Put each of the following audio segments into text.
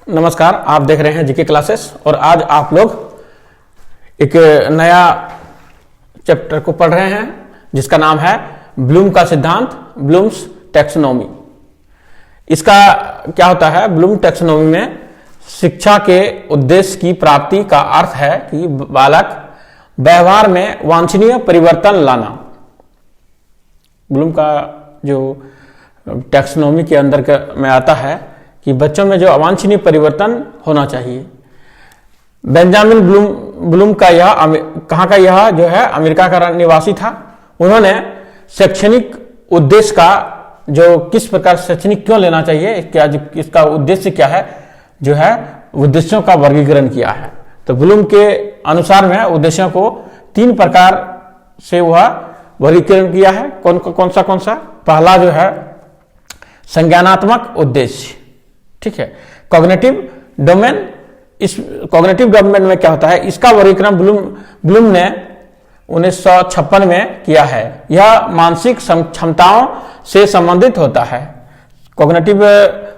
नमस्कार, आप देख रहे हैं जीके क्लासेस और आज आप लोग एक नया चैप्टर को पढ़ रहे हैं जिसका नाम है ब्लूम का सिद्धांत, ब्लूम्स टैक्सोनॉमी। इसका क्या होता है? ब्लूम टैक्सोनॉमी में शिक्षा के उद्देश्य की प्राप्ति का अर्थ है कि बालक व्यवहार में वांछनीय परिवर्तन लाना। ब्लूम का जो टैक्सोनॉमी के अंदर में आता है कि बच्चों में जो अवांछनीय परिवर्तन होना चाहिए। बेंजामिन ब्लूम का यह कहाँ का यह जो है अमेरिका का निवासी था। उन्होंने शैक्षणिक उद्देश्य का जो किस प्रकार शैक्षणिक क्यों लेना चाहिए, क्या इसका उद्देश्य क्या है, जो है उद्देश्यों का वर्गीकरण किया है। तो ब्लूम के अनुसार में उद्देश्यों को 3 प्रकार से वह वर्गीकरण किया है। कौन सा? पहला जो है संज्ञानात्मक उद्देश्य, ठीक है, कॉग्निटिव डोमेन। इस कॉग्निटिव डोमेन में क्या होता है, इसका वर्गीकरण ब्लूम ने 1956 में किया है। यह मानसिक क्षमताओं से संबंधित होता है। कॉग्निटिव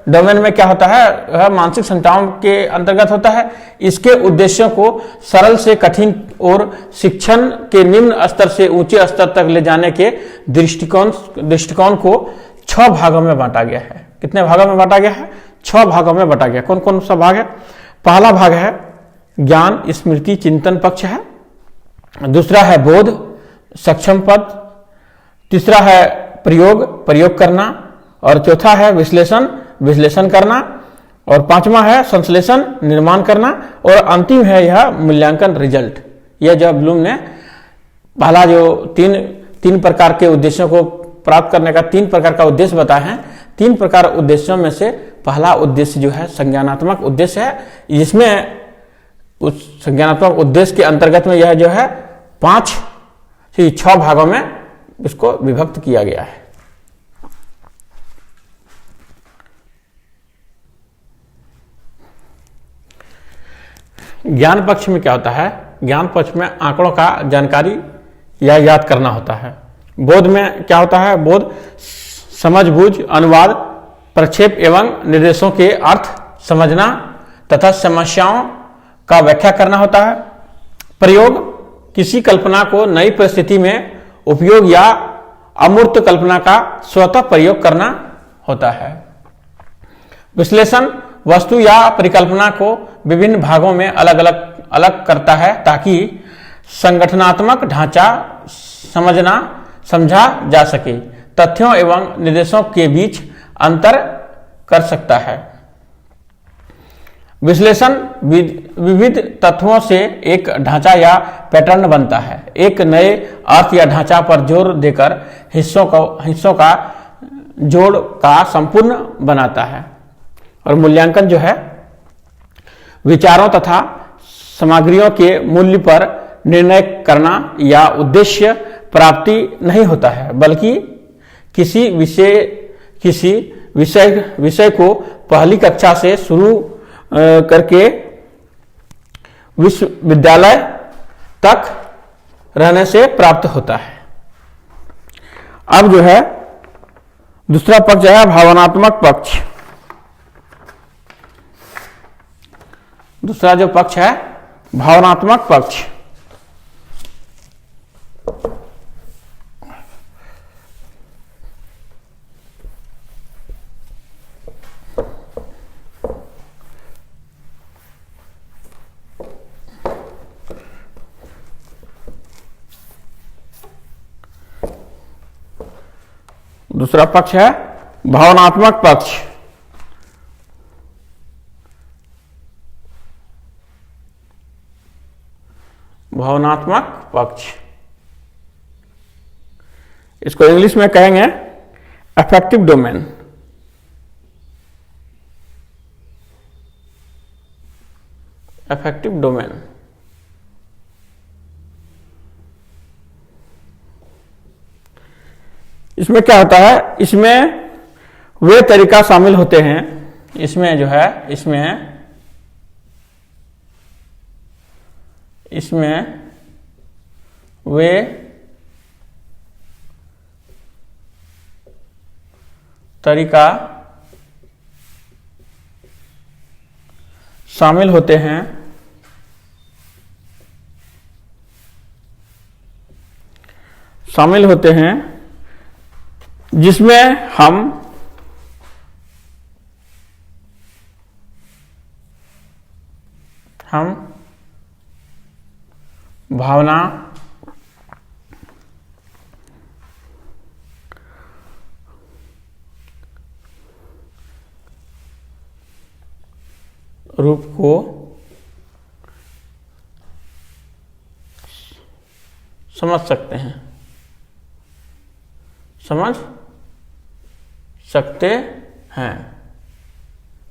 डोमेन में क्या होता है, वह मानसिक क्षमताओं के अंतर्गत होता है। इसके उद्देश्यों को सरल से कठिन और शिक्षण के निम्न स्तर से ऊंचे स्तर तक ले जाने के दृष्टिकोण को 6 भागों में बांटा गया है। कितने भागों में बांटा गया है? 6 भागों में बांटा गया। कौन सा भाग है? पहला भाग है ज्ञान, स्मृति, चिंतन पक्ष है। दूसरा है बोध, सक्षम पद। तीसरा है प्रयोग करना। और चौथा है विश्लेषण करना। और 5वां है संश्लेषण, निर्माण करना। और अंतिम है यह मूल्यांकन, रिजल्ट। यह जो ब्लूम ने पहला जो तीन प्रकार के उद्देश्यों को प्राप्त करने का 3 प्रकार का उद्देश्य बताए हैं। 3 प्रकार उद्देश्यों में से पहला उद्देश्य जो है संज्ञानात्मक उद्देश्य है। जिसमें उस संज्ञानात्मक उद्देश्य के अंतर्गत में यह जो है 5 से 6 भागों में इसको विभक्त किया गया है। ज्ञान पक्ष में क्या होता है? ज्ञान पक्ष में आंकड़ों का जानकारी या याद करना होता है। बोध में क्या होता है? बोध समझबूझ, अनुवाद, प्रक्षेप एवं निर्देशों के अर्थ समझना तथा समस्याओं का व्याख्या करना होता है। प्रयोग किसी कल्पना को नई परिस्थिति में उपयोग या अमूर्त कल्पना का स्वतः प्रयोग करना होता है। विश्लेषण वस्तु या परिकल्पना को विभिन्न भागों में अलग करता है ताकि संगठनात्मक ढांचा समझा जा सके, तथ्यों एवं निर्देशों के बीच अंतर कर सकता है। विश्लेषण विविध तत्वों से एक ढांचा या पैटर्न बनता है, एक नए अर्थ या ढांचा पर जोर देकर हिस्सों का जोड़ का संपूर्ण बनाता है। और मूल्यांकन जो है विचारों तथा सामग्रियों के मूल्य पर निर्णय करना या उद्देश्य प्राप्ति नहीं होता है, बल्कि किसी विषय को पहली कक्षा से शुरू करके विश्वविद्यालय तक रहने से प्राप्त होता है। अब जो है दूसरा पक्ष है भावनात्मक पक्ष। दूसरा जो पक्ष है भावनात्मक पक्ष। दूसरा पक्ष है भावनात्मक पक्ष। भावनात्मक पक्ष, इसको इंग्लिश में कहेंगे अफेक्टिव डोमेन। अफेक्टिव डोमेन इसमें क्या होता है? इसमें वे तरीका शामिल होते हैं। इसमें जो है इसमें वे तरीका शामिल होते हैं जिसमें हम भावना रूप को समझ सकते हैं।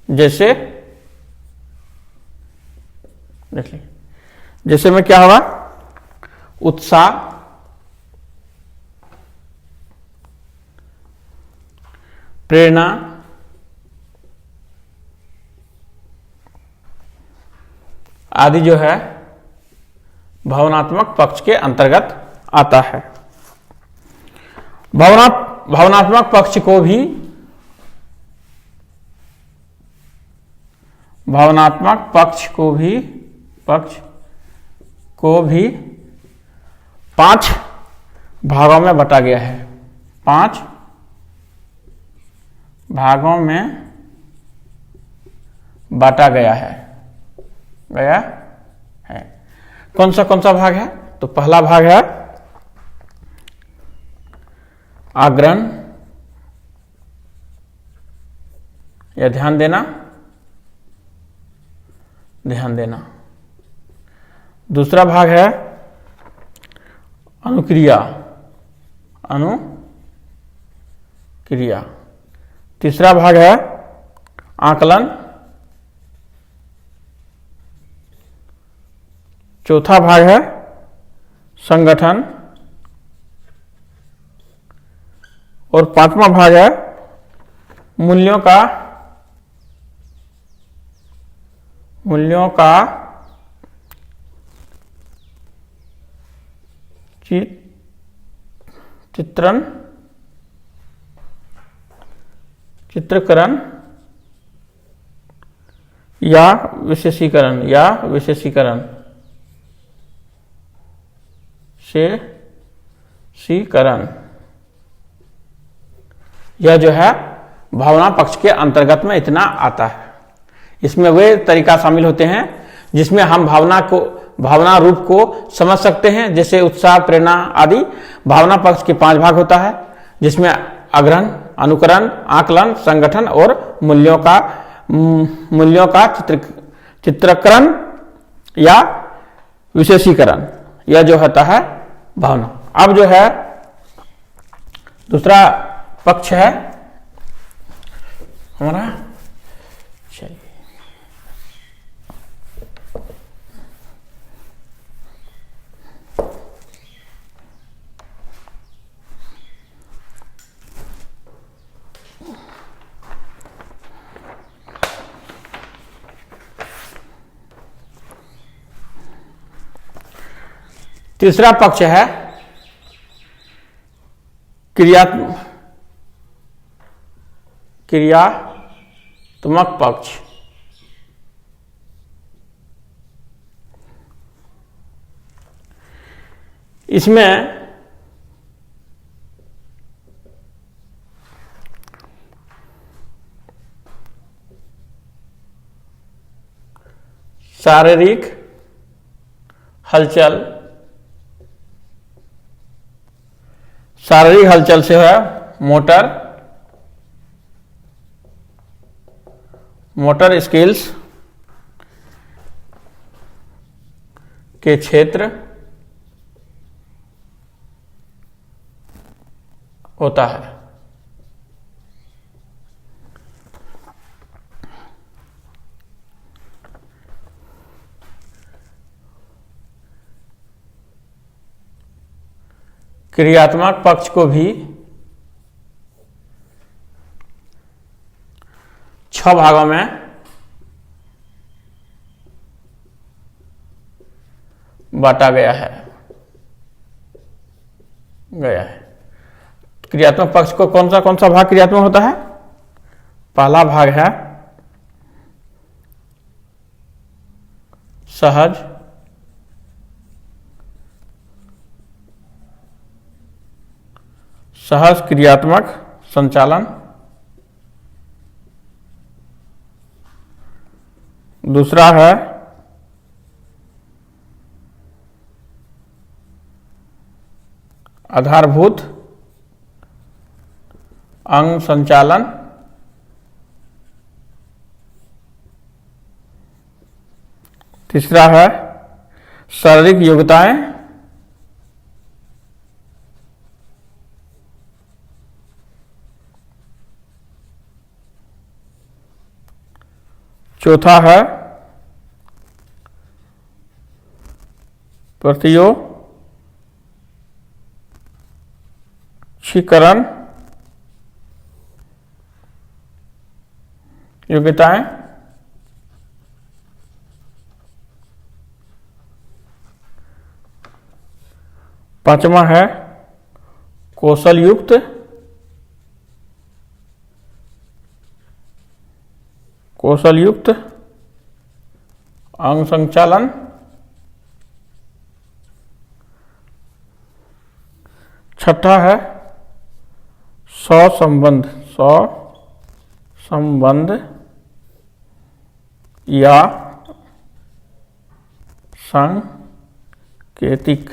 जैसे देख लीजिए, जैसे में क्या होगा, उत्साह, प्रेरणा, आदि जो है भावनात्मक पक्ष के अंतर्गत आता है। भावनात्मक पक्ष को भी 5 भागों में बांटा गया है। 5 भागों में बांटा गया है। कौन सा भाग है? तो पहला भाग है आग्रहण, या ध्यान देना। दूसरा भाग है अनुक्रिया। तीसरा भाग है आकलन। चौथा भाग है संगठन। और 5वां भाग है मूल्यों का चित्रीकरण या विशेषीकरण यह जो है भावना पक्ष के अंतर्गत में इतना आता है। इसमें वे तरीका शामिल होते हैं जिसमें हम भावना रूप को समझ सकते हैं, जैसे उत्साह, प्रेरणा आदि। भावना पक्ष के 5 भाग होता है, जिसमें आग्रहण, अनुकरण, आकलन, संगठन और मूल्यों का चित्रीकरण या विशेषीकरण, यह जो होता है भावना। अब जो है दूसरा पक्ष है हमारा, चलिए तीसरा पक्ष है क्रियात्मक पक्ष। इसमें शारीरिक हलचल से है मोटर स्किल्स के क्षेत्र होता है। क्रियात्मक पक्ष को भी 6 भागों में बांटा गया है। क्रियात्मक पक्ष को कौन सा भाग क्रियात्मक होता है? पहला भाग है सहज सहज क्रियात्मक संचालन। दूसरा है आधारभूत अंग संचालन। तीसरा है शारीरिक योग्यताएं। चौथा है प्रत्योक्षीकरण योग्यताएं। पांचवा है कौशल युक्त अंग संचालन। छठा है संबंध या सांकेतिक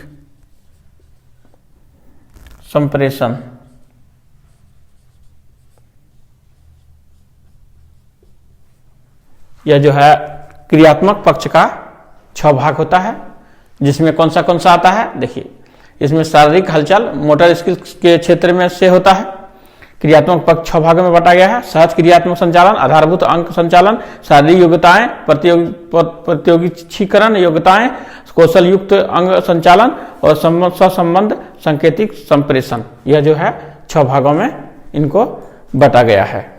संप्रेषण। यह जो है क्रियात्मक पक्ष का 6 भाग होता है, जिसमें कौन सा आता है देखिए। इसमें शारीरिक हलचल मोटर स्किल्स के क्षेत्र में से होता है। क्रियात्मक पक्ष 6 भागों में बांटा गया है। सहज क्रियात्मक संचालन, आधारभूत अंग संचालन, शारीरिक योग्यताएं, प्रत्योक्षीकरण योग्यताएं, कौशल युक्त अंग संचालन और सहसंबंध सांकेतिक संप्रेषण। यह जो है 6 भागों में इनको बांटा गया है।